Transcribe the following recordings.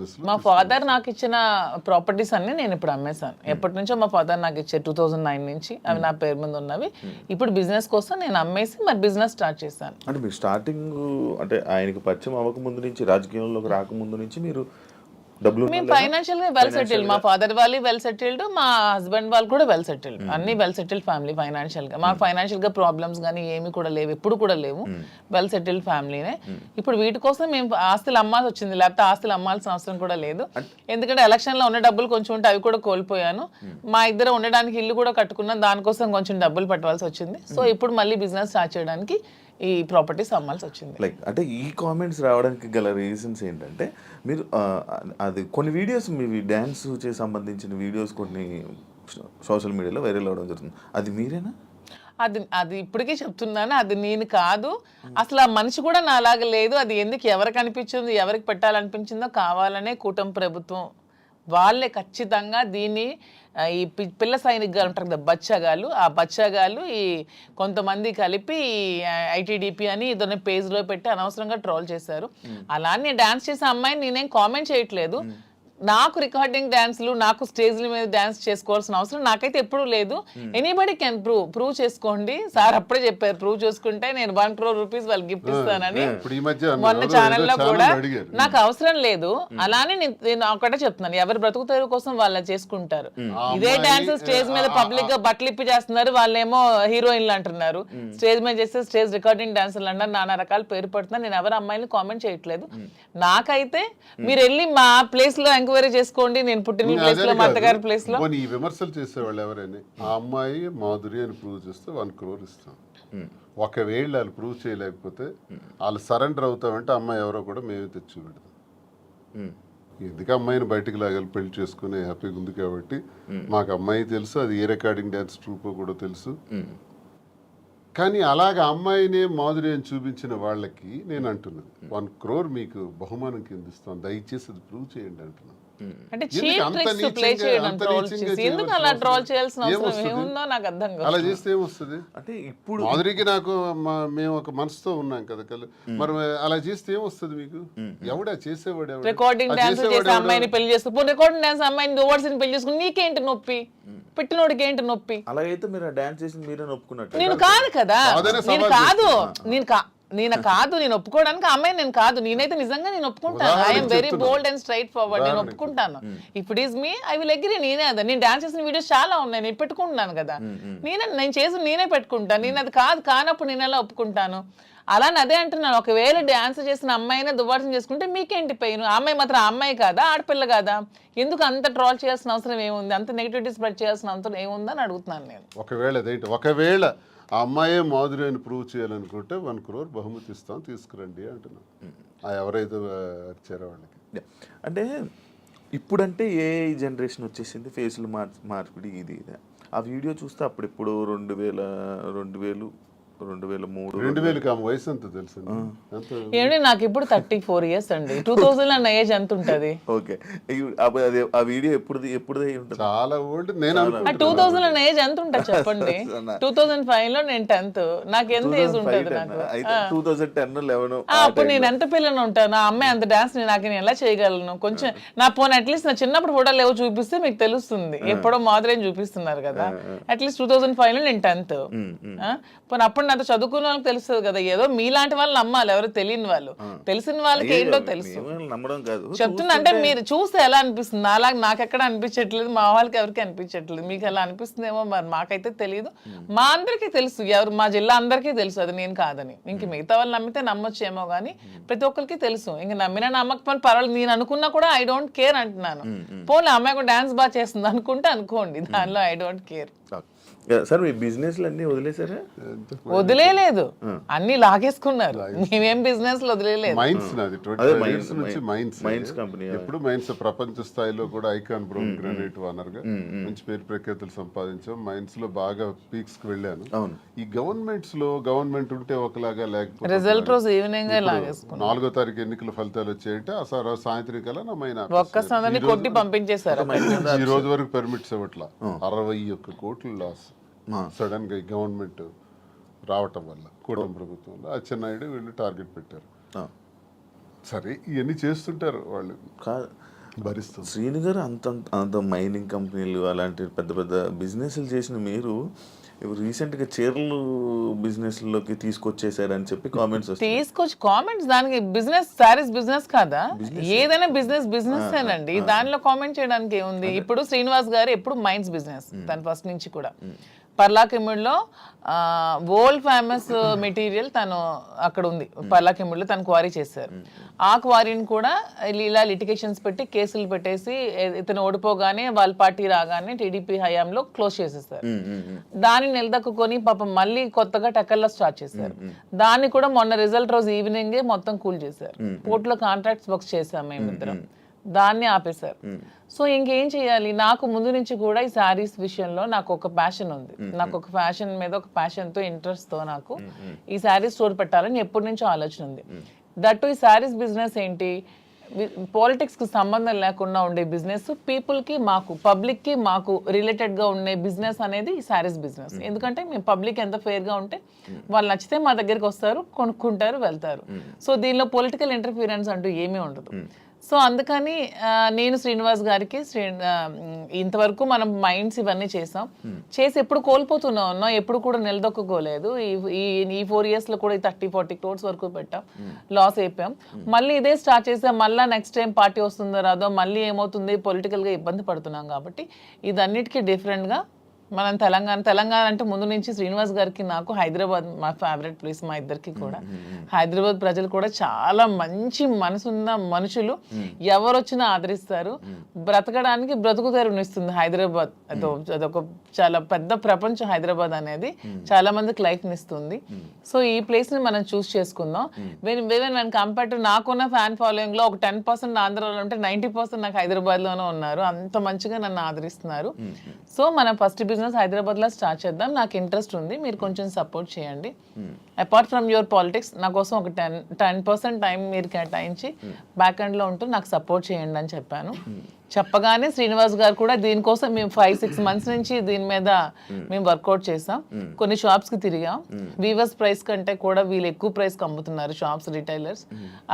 Business మా father నాకు ఇచ్చిన ప్రాపర్టీస్ అన్ని నేను ఇప్పుడు అమ్మేశాను. ఎప్పటి నుంచో మా ఫాదర్ నాకు ఇచ్చే 2009 నుంచి అవి నా పేరు మీద ఉన్నవి. ఇప్పుడు బిజినెస్ కోసం నేను అమ్మేసి మరి బిజినెస్ స్టార్ట్ చేశాను. అంటే మీరు స్టార్టింగ్ అంటే ఆయనకి పరిచయం అవ్వక ముందు నుంచి, రాజకీయంలోకి రాకముందు నుంచి మీరు డబ్బులు మేము ఫైనాన్షియల్ గా వెల్ సెటిల్డ్. మా ఫాదర్ వాళ్ళు వెల్ సెటిల్డ్, మా హస్బెండ్ వాళ్ళు కూడా వెల్ సెటిల్డ్. అన్ని వెల్ సెటిల్డ్ ఫ్యామిలీ ఫైనాన్షియల్ గా. మా ఫైనాన్షియల్ గా ప్రాబ్లమ్స్ కానీ ఏమి కూడా లేవు, ఎప్పుడు కూడా లేవు. వెల్ సెటిల్డ్ ఫ్యామిలీనే. ఇప్పుడు వీటి కోసం మేము ఆస్తులు అమ్మాల్సి వచ్చింది, లేకపోతే ఆస్తులు అమ్మాల్సిన అవసరం కూడా లేదు. ఎందుకంటే ఎలక్షన్ లో ఉన్న డబ్బులు కొంచెం ఉంటే అవి కూడా కోల్పోయాను. మా ఇద్దరు ఉండడానికి ఇల్లు కూడా కట్టుకున్నాం, దానికోసం కొంచెం డబ్బులు పట్టవలసి వచ్చింది. సో ఇప్పుడు మళ్ళీ బిజినెస్ స్టార్ట్ చేయడానికి ఈ ప్రాపర్టీస్ అమ్మాల్సి వచ్చింది. లైక్ అంటే ఈ కామెంట్స్ రావడానికి గల రీజన్స్ ఏంటంటే, మీరు అది కొన్ని వీడియోస్ మీ డ్యాన్స్ చే సంబంధించిన వీడియోస్ కొన్ని సోషల్ మీడియాలో వైరల్ అవ్వడం జరుగుతుంది. అది మీరేనా? అది ఇప్పటికీ చెప్తున్నాను, అది నేను కాదు. అసలు ఆ మనిషి కూడా నా అలాగ లేదు. అది ఎందుకు ఎవరికి అనిపించింది, ఎవరికి పెట్టాలనిపించిందో కావాలనే కూటమి ప్రభుత్వం వాళ్ళే ఖచ్చితంగా దీన్ని ఈ పిల్ల సైనికులు ఉంటారు కదా బచ్చగాళ్ళు, ఆ బచ్చగాళ్ళు ఈ కొంతమంది కలిపి ఐటీడీపీ అని ఇదొన్న పేజ్లో పెట్టి అనవసరంగా ట్రోల్ చేశారు. అలా నేను డాన్స్ చేసే అమ్మాయిని నేనేం కామెంట్ చేయట్లేదు. నాకు రికార్డింగ్ డాన్స్లు, నాకు స్టేజ్ల మీద డాన్స్ చేసుకోవాల్సిన అవసరం నాకైతే ఎప్పుడూ లేదు. ఎనీబడి కెన్ ప్రూవ్ చేసుకోండి. సార్ అప్పుడే చెప్పారు, ప్రూవ్ చేసుకుంటే నేను 1 crore rupees వాళ్ళకి గిఫ్ట్ ఇస్తానని. మొన్న ఛానల్లో కూడా నాకు అవసరం లేదు. అలానే నేను ఒకటే చెప్తున్నాను, ఎవరి బ్రతుకుతారు కోసం వాళ్ళు చేసుకుంటారు. ఇదే డాన్స్ స్టేజ్ మీద పబ్లిక్ గా బట్టలు ఇప్పి చేస్తున్నారు, వాళ్ళేమో హీరోయిన్లు అంటున్నారు. స్టేజ్ మీద చేస్తే స్టేజ్ రికార్డింగ్ డాన్సర్లు అన్నారు, నానా రకాల పేరు పడుతున్నారు. నేను ఎవరు అమ్మాయిని కామెంట్ చేయట్లేదు. నాకైతే మీరు వెళ్ళి మా ప్లేస్ లో ఎంక్వైరీ చేసుకోండి, నేను పుట్టిన ప్లేస్ లో, మా అత్తగారి ప్లేస్ లో. ఈ విమర్శలు చేసేవాళ్ళు ఎవరైనా ఆ అమ్మాయి మాధురి అని ప్రూవ్ చేస్తే 1 crore ఇస్తాం. ఒకవేళ వాళ్ళు ప్రూవ్ చేయలేకపోతే వాళ్ళు సరెండర్ అవుతామంటే అమ్మాయి ఎవరో కూడా మేమే తెచ్చి పెడతాం. ఎందుకు అమ్మాయిని బయటకు లాగాలి, పెళ్లి చేసుకుని హ్యాపీగా ఉంది కాబట్టి. మాకు అమ్మాయి తెలుసు, అది ఏ రికార్డింగ్ డ్యాన్స్ ట్రూపో కూడా తెలుసు. కానీ అలాగ అమ్మాయినే మాధురి అని చూపించిన వాళ్ళకి నేను అంటున్నాను, 1 crore మీకు బహుమానం కింద ఇస్తాను, దయచేసి అది ప్రూవ్ చేయండి అంటున్నాను. అంటే చీప్ ట్రిక్స్ ప్లే చేయడం, ట్రోల్ చేసి ఎందుకు అలా ట్రోల్ చేయాల్సిన అవసరం ఏముందో నాకు అర్థం కాదు. అలా చేస్తే ఏమొస్తుంది? అంటే ఇప్పుడు మాధురికి నాకు మేము ఒక మనసుతో ఉన్నాం కదా, మరి అలా చేస్తే ఏమొస్తుంది మీకు? ఎవడా చేసేవాడు? రికార్డింగ్ డాన్స్ చేసే అమ్మాయిని పెళ్లి చేసుకుని, రికార్డింగ్ డాన్స్ అమ్మాయిని ఓవర్సీని పెళ్లి చేసుకుని నీకేంటి నొప్పి, పెట్టినోడికి ఏంటి నొప్పి? అలాగైతే మీరు డాన్స్ చేసి మీరే ఒప్పుకున్నట్టు. నేను కాదు కదా, నేను ఒప్పుకోవడానికి అమ్మాయి నేను కాదు. నేనైతే నిజంగా నేను ఒప్పుకుంటాను. I'm very bold and straight forward. నేను ఒప్పుకుంటాను. If it is me I will agree. నేనే అదా, నేను డాన్స్ చేసిన వీడియోస్ చాలా ఉన్నాయి, నేను పెట్టుకుంటున్నాను కదా. నేను చేసి నేనే పెట్టుకుంటాను. నేను అది కానప్పుడు నేను ఎలా ఒప్పుకుంటాను? అలానే అదే అంటున్నాను, ఒకవేళ డాన్స్ చేసిన అమ్మాయినే దువ్వాసం చేసుకుంటే మీకేంటి పెయిన్? అమ్మాయి మాత్రం అమ్మాయి కాదా, ఆడపిల్ల కాదా? ఎందుకు అంత ట్రోల్ చేయాల్సిన అవసరం ఏముంది, అంత నెగిటివిటీ స్ప్రెడ్ చేయాల్సిన అవసరం ఏముందని అడుగుతున్నాను నేను. ఒకవేళ ఆ అమ్మాయే మాధురి అని ప్రూవ్ చేయాలనుకుంటే 1 crore బహుమతి ఇస్తాం, తీసుకురండి అంటున్నాను. ఎవరైతే వచ్చారో వాళ్ళకి. అంటే ఇప్పుడంటే ఏ జనరేషన్ వచ్చేసింది, ఫేస్లు మార్పిడి ఇది. ఆ వీడియో చూస్తే అప్పుడు ఇప్పుడు 2003 వయసు ఎంత తెలుసు? ఏమండి నాకు ఇప్పుడు 34 years అండి. 2000 అన్న ఏజ్ ఎంత ఉంటది? ఓకే, ఆ వీడియో ఎప్పుడు చాలా ఓల్డ్. నేను 2000 అన్న ఏజ్ ఎంత ఉంటుంది చెప్పండి? 2005 లో నేను 10th. నాకు ఎంత ఏజ్ ఉంటది? నాకు 2010-11 అప్పుడు నేను ఎంత పిల్లని ఉంటాను. ఆ అమ్మాయి అంత డాన్స్ నాకు నేను ఎలా చేయగలను? కొంచెం నా పోనీ అట్లీస్ట్ నా చిన్నప్పుడు ఫోటోలు ఏవో చూపిస్తే మీకు తెలుస్తుంది. ఎప్పుడో మాదిరి చూపిస్తున్నారు కదా. అట్లీస్ట్ 2005 లో నేను 10th. పోనీ అప్పుడు నాతో చదువుకున్న వాళ్ళకి తెలుస్తుంది కదా. ఏదో మీలాంటి వాళ్ళు నమ్మాలి, ఎవరు తెలియని వాళ్ళు. తెలిసిన వాళ్ళకి ఏంటో తెలుసు. చెప్తున్నా అంటే మీరు చూస్తే ఎలా అనిపిస్తుంది? అలాగే నాకు ఎక్కడ అనిపించట్లేదు, మా వాళ్ళకి ఎవరికి అనిపించట్లేదు. మీకు ఎలా అనిపిస్తుందేమో మరి, మాకైతే తెలియదు. మా అందరికీ తెలుసు, ఎవరు మా జిల్లా అందరికీ తెలుసు అది నేను కాదని. ఇంక మిగతా వాళ్ళు నమ్మితే నమ్మొచ్చేమో కానీ ప్రతి ఒక్కరికి తెలుసు. ఇంక నమ్మినా నమ్మకపోయినా పర్వాలేదు, నేను అనుకున్నా కూడా ఐ డోంట్ కేర్ అంటున్నాను. పోనీ అమ్మాయి కూడా డాన్స్ బాగా చేస్తుంది అనుకుంటే అనుకోండి, దానిలో I don't care. Sir me business అన్ని వదిలేసారా? వదిలేదు, అన్ని లాగేసుకున్నారు. మేమేం బిజినెస్ వదిలేదు. మైన్స్ కంపెనీ ఎప్పుడు మైన్స్ ప్రపంచ స్థాయిలో కూడా ఐకాన్ బ్రౌన్ గ్రానైట్ ఓనర్ గా మంచి పేరు ప్రఖ్యాతులు సంపాదించాం. మైన్స్ లో బాగా పీక్స్ కి వెళ్ళాను. ఈ గవర్నమెంట్స్ లో గవర్నమెంట్ ఉంటే ఒకలాగా, లేకపోతే రిజల్ట్ రోజు ఈవినింగ్ 4వ తారీఖు ఎన్నికల ఫలితాలు వచ్చాయంటే ఆ సాయంత్రం కల్లా నా మైనా ఒక్కసారి కొట్టి పంపించేశారు. ఈ రోజు వరకు పర్మిట్స్ ఇవ్వట్లా. 61 కోట్లు లాస్ సడన్ గా గవర్నమెంట్ రావటం వల్ల, కూటమి ప్రభుత్వంలో అచ్చెన్నాయుడు వీళ్ళు టార్గెట్ పెట్టారు. సరే ఇవన్నీ చేస్తుంటారు వాళ్ళు. భరిస్తుంది. శ్రీను గారు అంత అంత మైనింగ్ కంపెనీలు అలాంటి పెద్ద పెద్ద బిజినెస్లు చేసిన మీరు రీసెంట్గా చీరలు బిజినెస్లోకి తీసుకొచ్చేసారని చెప్పి కామెంట్స్ వస్తాయి. తీసుకొచ్చి కామెంట్స్, దానికి బిజినెస్ సారీస్ బిజినెస్ కాదా? ఏదైనా బిజినెస్ ఏనండి, దానిలో కామెంట్ చేయడానికి ఏముంది? ఇప్పుడు శ్రీనివాస్ గారు ఎప్పుడు మైన్స్ బిజినెస్ తను ఫస్ట్ నుంచి కూడా. పర్లాకిమిడిలో వరల్డ్ ఫేమస్ మెటీరియల్ తను అక్కడ ఉంది, పర్లాకిమిడిలో తను క్వారీ చేశారు. ఆ క్వారీని కూడా ఇలా లిటిగేషన్స్ పెట్టి కేసులు పెట్టేసి ఇతను ఓడిపోగానే వాళ్ళ పార్టీ రాగానే టీడీపీ హయాంలో క్లోజ్ చేసేసారు. దాన్ని నిలదక్కుని పాపం మళ్ళీ కొత్తగా టెక్కల్లో స్టార్ట్ చేశారు. దాన్ని కూడా మొన్న రిజల్ట్ రోజు ఈవినింగే మొత్తం కూల్ చేశారు. పోర్టులో కాంట్రాక్ట్స్ వర్క్స్ చేశాం మేమిద్దరం, దాన్ని ఆపేశారు. సో ఇంకేం చేయాలి? నాకు ముందు నుంచి కూడా ఈ శారీస్ విషయంలో నాకు ఒక ప్యాషన్ ఉంది. నాకు ఒక ఫ్యాషన్ మీద ఒక ప్యాషన్తో ఇంట్రెస్ట్తో నాకు ఈ శారీ స్టోర్ పెట్టాలని ఎప్పటి నుంచో ఆలోచన ఉంది. దట్టు ఈ శారీస్ బిజినెస్ ఏంటి, పాలిటిక్స్కి సంబంధం లేకుండా ఉండే బిజినెస్, పీపుల్కి మాకు పబ్లిక్కి మాకు రిలేటెడ్గా ఉండే బిజినెస్ అనేది ఈ శారీస్ బిజినెస్. ఎందుకంటే మేము పబ్లిక్ ఎంత ఫెయిర్గా ఉంటే వాళ్ళు నచ్చితే మా దగ్గరికి వస్తారు, కొనుక్కుంటారు, వెళ్తారు. సో దీనిలో పొలిటికల్ ఇంటర్ఫీరెన్స్ అంటూ ఏమీ ఉండదు. సో అందుకని నేను శ్రీనివాస్ గారికి ఇంతవరకు మనం మైండ్స్ ఇవన్నీ చేసాం, చేసి ఎప్పుడు కోల్పోతూనే ఉన్నాం, ఎప్పుడు కూడా నిలదొక్కుకోలేదు. ఈ 4 years లో కూడా 30-40 crores వరకు పెట్టాం, లాస్ అయిపోయాం. మళ్ళీ ఇదే స్టార్ట్ చేసాం. మళ్ళీ నెక్స్ట్ టైం పార్టీ వస్తుందో రాదో, మళ్ళీ ఏమవుతుంది, పొలిటికల్గా ఇబ్బంది పడుతున్నాం. కాబట్టి ఇదన్నిటికీ డిఫరెంట్గా మనం తెలంగాణ అంటే ముందు నుంచి శ్రీనివాస్ గారికి నాకు హైదరాబాద్ మా ఫేవరెట్ ప్లేస్, మా ఇద్దరికి కూడా. హైదరాబాద్ ప్రజలు కూడా చాలా మంచి మనసున్న మనుషులు, ఎవరు వచ్చినా ఆదరిస్తారు. బ్రతకడానికి బ్రతుకు తెరువునిస్తుంది హైదరాబాద్. అదొక చాలా పెద్ద ప్రపంచం హైదరాబాద్ అనేది, చాలా మందికి లైఫ్ని ఇస్తుంది. సో ఈ ప్లేస్ని మనం చూస్ చేసుకుందాం. వెన్ కంపేర్ టు నాకున్న ఫ్యాన్ ఫాలోయింగ్లో ఒక 10% ఆంధ్రాలో ఉంటే 90% నాకు హైదరాబాద్లోనే ఉన్నారు. అంత మంచిగా నన్ను ఆదరిస్తున్నారు. సో మనం ఫస్ట్ బిజినెస్ హైదరాబాద్లో స్టార్ట్ చేద్దాం. నాకు ఇంట్రెస్ట్ ఉంది, మీరు కొంచెం సపోర్ట్ చేయండి. అపార్ట్ ఫ్రమ్ యువర్ పాలిటిక్స్ నా కోసం ఒక 10% టైం మీరు కేటాయించి బ్యాక్ ఎండ్లో ఉంటూ నాకు సపోర్ట్ చేయండి అని చెప్పాను. చెప్పగానే శ్రీనివాస్ గారు కూడా దీనికోసం మేము 5-6 months నుంచి దీని మీద మేము వర్కౌట్ చేసాం. కొన్ని షాప్స్కి తిరిగాం. వీవర్స్ ప్రైస్ కంటే కూడా వీళ్ళు ఎక్కువ ప్రైస్కి అమ్ముతున్నారు షాప్స్, రిటైలర్స్.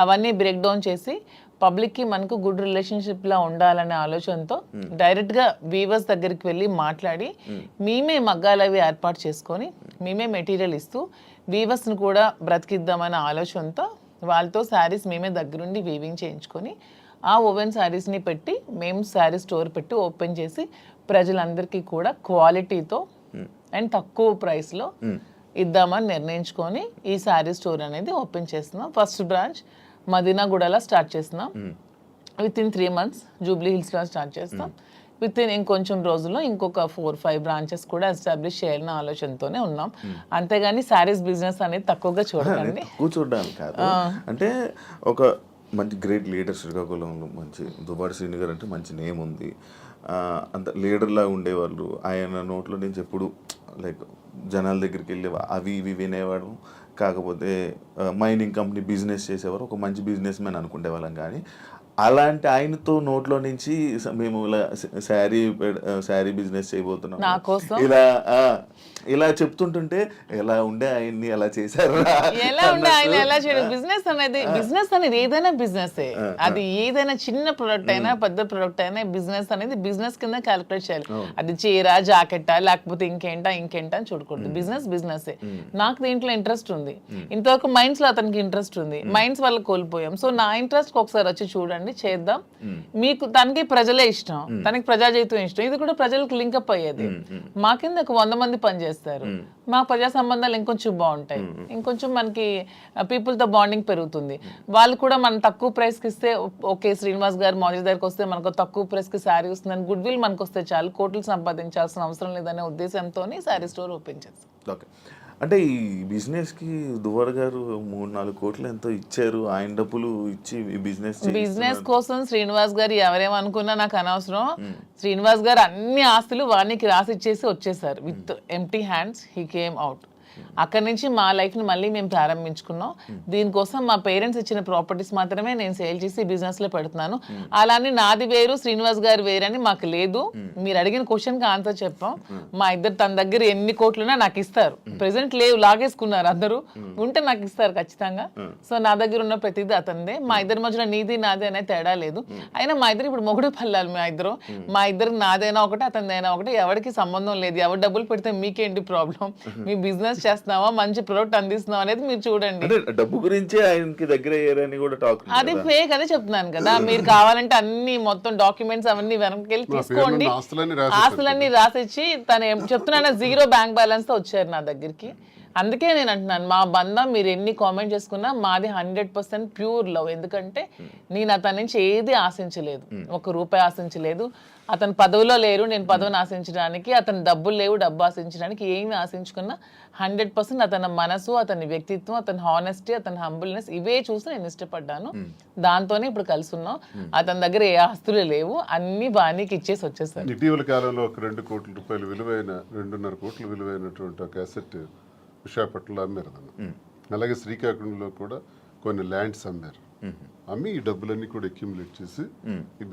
అవన్నీ బ్రేక్ డౌన్ చేసి పబ్లిక్కి మనకు గుడ్ రిలేషన్షిప్లా ఉండాలనే ఆలోచనతో డైరెక్ట్గా వీవర్స్ దగ్గరికి వెళ్ళి మాట్లాడి మేమే మగ్గాలు అవి ఏర్పాటు చేసుకొని మేమే మెటీరియల్ ఇస్తూ వీవర్స్ని కూడా బ్రతికిద్దామనే ఆలోచనతో వాళ్ళతో శారీస్ మేమే దగ్గరుండి వీవింగ్ చేయించుకొని ఆ ఓవెన్ శారీస్ని పెట్టి మేము శారీ స్టోర్ పెట్టి ఓపెన్ చేసి ప్రజలందరికీ కూడా క్వాలిటీతో అండ్ తక్కువ ప్రైస్లో ఇద్దామని నిర్ణయించుకొని ఈ శారీ స్టోర్ అనేది ఓపెన్ చేస్తున్నాం. ఫస్ట్ బ్రాంచ్ మదీనాగూడలో స్టార్ట్ చేస్తున్నాం. విత్ ఇన్ 3 months జూబ్లీ హిల్స్లో స్టార్ట్ చేస్తాం. విత్ ఇన్ ఇంకొంచెం రోజుల్లో ఇంకొక 4-5 branches కూడా ఎస్టాబ్లిష్ చేయాలన్న ఆలోచనతోనే ఉన్నాం. అంతేగాని శారీస్ బిజినెస్ అనేది తక్కువగా చూడకండి. కూర్చోడానికి కాదు, అంటే ఒక మంచి గ్రేట్ లీడర్ శ్రీకాకుళంలో, మంచి దువ్వాడ శ్రీను గారు అంటే మంచి నేమ్ ఉంది. అంత లీడర్లా ఉండేవాళ్ళు. ఆయన నోట్లో నుంచి ఎప్పుడు లైక్ జనాల దగ్గరికి వెళ్ళి అవి ఇవి వినేవాడు. కాకపోతే మైనింగ్ కంపెనీ బిజినెస్ చేసేవారు, ఒక మంచి బిజినెస్ మ్యాన్ అనుకునే వాళ్ళం. కానీ అలాంటి ఆయనతో నోట్లో నుంచి మేము ఇలా శారీ బిజినెస్ చేయబోతున్నాం ఇలా చెప్తుంటుంటే ఎలా ఉండే ఆయన్ని ఎలా చేశారు, ఎలా ఉండే ఆయన ఎలా చేయడం. బిజినెస్ అనేది ఏదైనా బిజినెస్, అది ఏదైనా చిన్న ప్రొడక్ట్ అయినా పెద్ద ప్రొడక్ట్ అయినా బిజినెస్ అనేది బిజినెస్ కింద క్యాలిక్యులేట్ చేయాలి. అది చీర, జాకెట్టా లేకపోతే ఇంకేంటా అని చూడకూడదు. బిజినెస్. నాకు దీంట్లో ఇంట్రెస్ట్ ఉంది. ఇంతవరకు మైండ్స్ లో అతనికి ఇంట్రెస్ట్ ఉంది, మైండ్స్ వల్ల కోల్పోయాం. సో నా ఇంట్రెస్ట్ ఒకసారి వచ్చి చూడండి, చేద్దాం. మీకు తనకి ప్రజలే ఇష్టం, తనకి ప్రజాజీవితం ఇష్టం, ఇది కూడా ప్రజలకు లింకప్ అయ్యేది. మా కింద ఒక 100 మంది పనిచేస్తారు, మా ప్రజా సంబంధాలు ఇంకొంచెం బాగుంటాయి, ఇంకొంచెం మనకి పీపుల్తో బాండింగ్ పెరుగుతుంది. వాళ్ళు కూడా మనం తక్కువ ప్రైస్కి ఇస్తే ఓకే, శ్రీనివాస్ గారు మౌజీ దగ్గరికి వస్తే మనకు తక్కువ ప్రైస్కి శారీ వస్తుందని గుడ్ విల్ మనకు వస్తే చాలు, కోట్లు సంపాదించాల్సిన అవసరం లేదనే ఉద్దేశంతో శారీ స్టోర్ ఓపెన్ చేస్తాం. ఓకే, అంటే ఈ బిజినెస్కి దువ్వాడ గారు 3-4 కోట్లు ఎంతో ఇచ్చారు. ఆయన డబ్బులు ఇచ్చి ఈ బిజినెస్ కోసం శ్రీనివాస్ గారు ఎవరేమనుకున్నా నాకు అనవసరం. శ్రీనివాస్ గారు అన్ని ఆస్తులు వానికి రాసి ఇచ్చేసి వచ్చేసారు. With empty hands he came out. అక్కడి నుంచి మా లైఫ్ని మళ్ళీ మేము ప్రారంభించుకున్నాం. దీనికోసం మా పేరెంట్స్ ఇచ్చిన ప్రాపర్టీస్ మాత్రమే నేను సేల్ చేసి బిజినెస్లో పెడుతున్నాను. అలానే నాది వేరు శ్రీనివాస్ గారు వేరని మాకు లేదు. మీరు అడిగిన క్వశ్చన్కి ఆన్సర్ చెప్పాం. మా ఇద్దరు తన దగ్గర ఎన్ని కోట్లున్నా నాకు ఇస్తారు. ప్రెసెంట్ లేవు, లాగేసుకున్నారు అందరూ. ఉంటే నాకు ఇస్తారు ఖచ్చితంగా. సో నా దగ్గర ఉన్న ప్రతిదీ అతనిదే. మా ఇద్దరి మధ్యలో నీది నాది అనే తేడా లేదు. అయినా మా ఇద్దరు ఇప్పుడు మొగుడు పల్లాలి. మా ఇద్దరు నాదైనా ఒకటే అతనిదైనా ఒకటే. ఎవరికి సంబంధం లేదు. ఎవరు డబ్బులు పెడితే మీకేంటి ప్రాబ్లం? మీ బిజినెస్ చేస్తున్నావా, మంచి ప్రొడక్ట్ అందిస్తున్నావా అనేది మీరు చూడండి. అంటే డబ్బు గురించి ఆయనకి దగ్గర అయ్యారని కూడా టాక్. అది ఫేక్ అదే చెప్తున్నాను కదా. మీరు కావాలంటే అన్ని మొత్తం డాక్యుమెంట్స్ అవన్నీ వెనక్కి తీసుకోండి. ఆస్తులన్నీ రాసిచ్చి తను చెప్తున్నాను 0 బ్యాంక్ బ్యాలెన్స్ తో వచ్చారు నా దగ్గరికి. అందుకే నేను అంటున్నాను, మా బంధం మీరు ఎన్ని కామెంట్ చేసుకున్నా మాది 100% ప్యూర్ లవ్. ఎందుకంటే నేను అతని నుంచి ఏది ఆశించలేదు, ₹1 ఆశించలేదు. అతను పదవిలో లేరు, నేను పదవిని ఆశించడానికి. అతను డబ్బులు లేవు, డబ్బు ఆశించడానికి. ఏమి ఆశించుకున్నా 100% అతని మనసు, అతని వ్యక్తిత్వం, అతని హానెస్టీ, అతని హంబుల్నెస్ ఇవే చూసి నేను ఇష్టపడ్డాను. దాంతోనే ఇప్పుడు కలిసి ఉన్నాం. అతని దగ్గర ఏ ఆస్తులు లేవు, అన్ని బాణీకి ఇచ్చేసి వచ్చేసారు. ఇటీవల కాలంలో ఒక ₹2 కోట్ల విలువైన 2.5 కోట్ల విలువైనటువంటి ఒక అసెట్ విశాఖపట్నంలో అమ్మారు. అలాగే శ్రీకాకుళంలో కూడా కొన్ని ల్యాండ్స్ అమ్మారు. అమ్మి ఈ డబ్బులన్నీ కూడా అక్యుములేట్ చేసి ఈ బిజినెస్